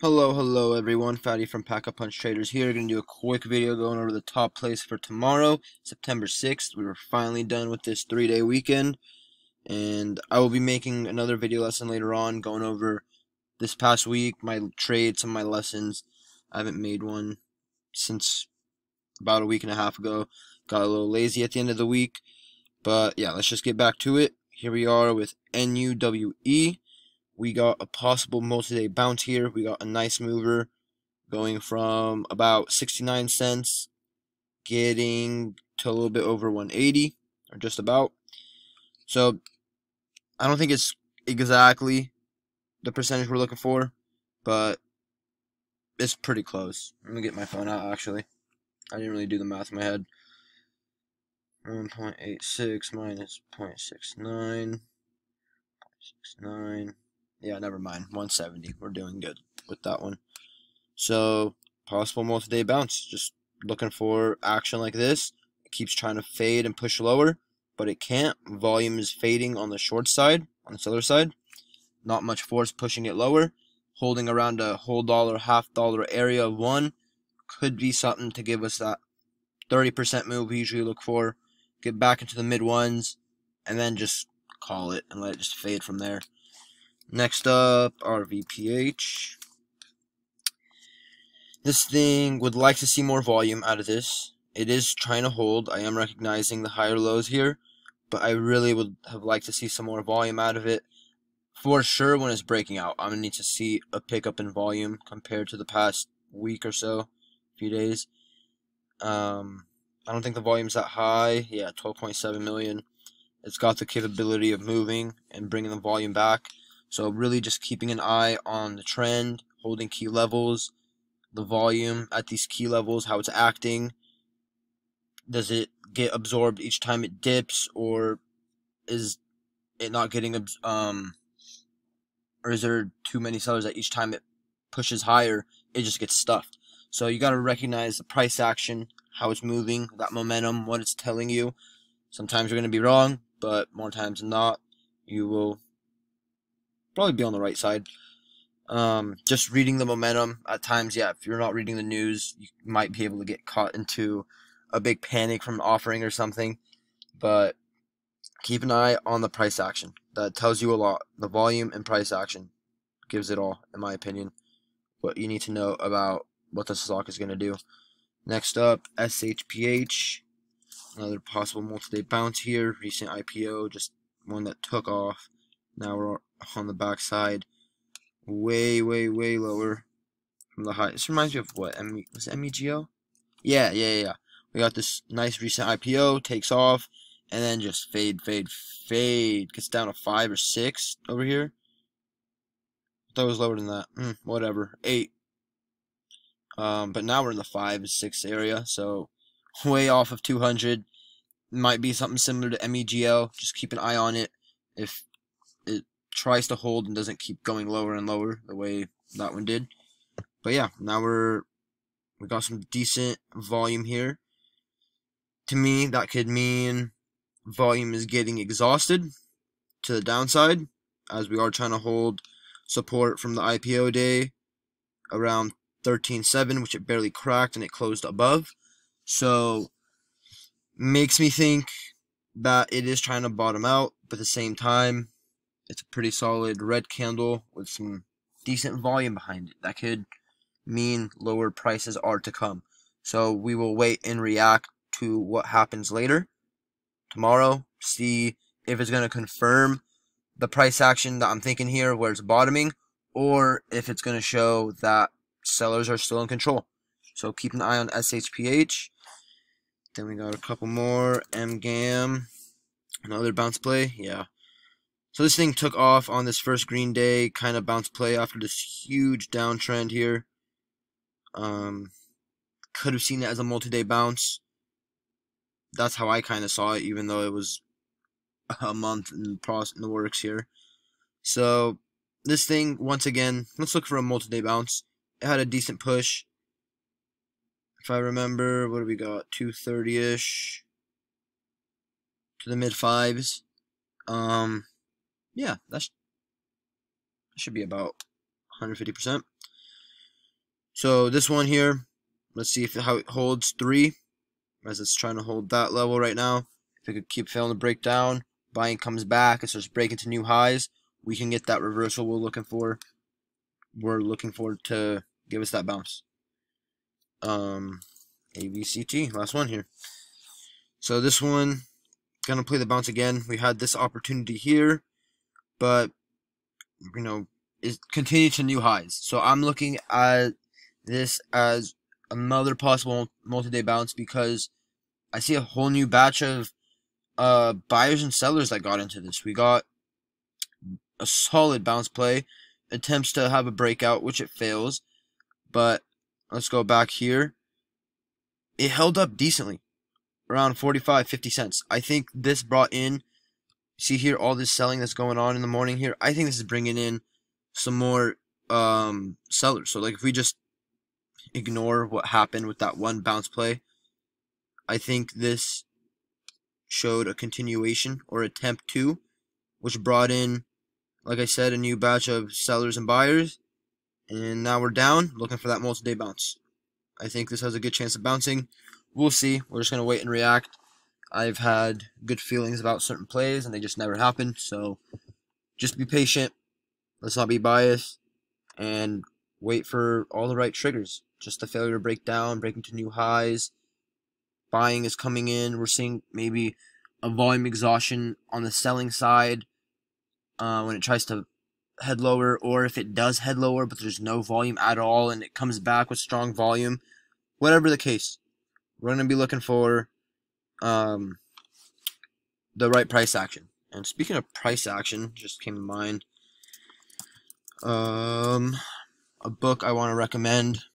Hello everyone, Fatty from Pack-a-Punch Traders here. Gonna do a quick video going over the top plays for tomorrow, September 6th. We were finally done with this 3-day weekend, and I will be making another video lesson later on going over this past week, my trades, some of my lessons. I haven't made one since about a week and a half ago. Got a little lazy at the end of the week, but yeah, let's just get back to it. Here we are with NUWE. We got a possible multi-day bounce here. We got a nice mover going from about 69 cents, getting to a little bit over 180, or just about. So I don't think it's exactly the percentage we're looking for, but it's pretty close. I'm going to get my phone out, actually. I didn't really do the math in my head. 1.86 minus 0.69. 0.69. Yeah, never mind. 170. We're doing good with that one. So, possible multi-day bounce. Just looking for action like this. It keeps trying to fade and push lower, but it can't. Volume is fading on the short side, on the seller side. Not much force pushing it lower. Holding around a whole dollar, half dollar area of one. Could be something to give us that 30% move we usually look for. Get back into the mid ones, and then just call it and let it just fade from there. Next up, our VPH. This thing would like to see more volume out of this. It is trying to hold. I am recognizing the higher lows here, but I really would have liked to see some more volume out of it. For sure, when it's breaking out, I'm going to need to see a pickup in volume compared to the past week or so, few days. I don't think the volume's that high. Yeah, 12.7 million. It's got the capability of moving and bringing the volume back. So really just keeping an eye on the trend, holding key levels, the volume at these key levels, how it's acting. Does it get absorbed each time it dips, or is it not getting or is there too many sellers that each time it pushes higher, it just gets stuffed? So you got to recognize the price action, how it's moving, that momentum, what it's telling you. Sometimes you're going to be wrong, but more times than not, you will probably be on the right side. Just reading the momentum at times, yeah, if you're not reading the news, you might be able to get caught into a big panic from offering or something. But keep an eye on the price action. That tells you a lot. The volume and price action gives it all, in my opinion. What you need to know about what the stock is going to do. Next up, SHPH. Another possible multi-day bounce here. Recent IPO, just one that took off. Now we're on the backside. Way lower from the high. This reminds me of what? Was it MEGO? Yeah. We got this nice recent IPO, takes off, and then just fade. Gets down to 5 or 6 over here. I thought it was lower than that. Whatever. 8. But now we're in the 5 6 area, so way off of 200. Might be something similar to MEGL. Just keep an eye on it. If it tries to hold and doesn't keep going lower and lower the way that one did. But yeah, now we got some decent volume here. To me, that could mean volume is getting exhausted to the downside, as we are trying to hold support from the IPO day around 13.7, which it barely cracked and it closed above. So makes me think that it is trying to bottom out, but at the same time, it's a pretty solid red candle with some decent volume behind it. That could mean lower prices are to come. So we will wait and react to what happens later tomorrow. See if it's going to confirm the price action that I'm thinking here where it's bottoming, or if it's going to show that sellers are still in control. So keep an eye on SHPH. Then we got a couple more. MGAM. Another bounce play. Yeah. So this thing took off on this first green day, kind of bounce play after this huge downtrend here. Could have seen it as a multi-day bounce. That's how I kind of saw it, even though it was a month in the works here. So this thing, once again, let's look for a multi-day bounce. It had a decent push. If I remember, what do we got? 230-ish to the mid 5s. Yeah, that should be about 150%. So this one here, let's see how it holds 3, as it's trying to hold that level right now. If it could keep failing to break down, buying comes back, it starts breaking to new highs, we can get that reversal we're looking for. We're looking for to give us that bounce. ABCT, last one here. So this one, gonna play the bounce again. We had this opportunity here, but you know, it continued to new highs. So I'm looking at this as another possible multi-day bounce because I see a whole new batch of buyers and sellers that got into this. We got a solid bounce play, attempts to have a breakout, which it fails, but let's go back here. It held up decently, around 45-50 cents. I think this brought in, see here, all this selling that's going on in the morning here. I think this is bringing in some more sellers. So like if we just ignore what happened with that one bounce play, I think this showed a continuation or attempt to, which brought in, like I said, a new batch of sellers and buyers, and now we're down looking for that multi-day bounce. I think this has a good chance of bouncing. We'll see. We're just going to wait and react. I've had good feelings about certain plays, and they just never happen. So just be patient. Let's not be biased. And wait for all the right triggers. Just a failure to break down, breaking to new highs. Buying is coming in. We're seeing maybe a volume exhaustion on the selling side when it tries to head lower, or if it does head lower but there's no volume at all and it comes back with strong volume. Whatever the case, we're going to be looking for the right price action. And speaking of price action, just came to mind a book I want to recommend.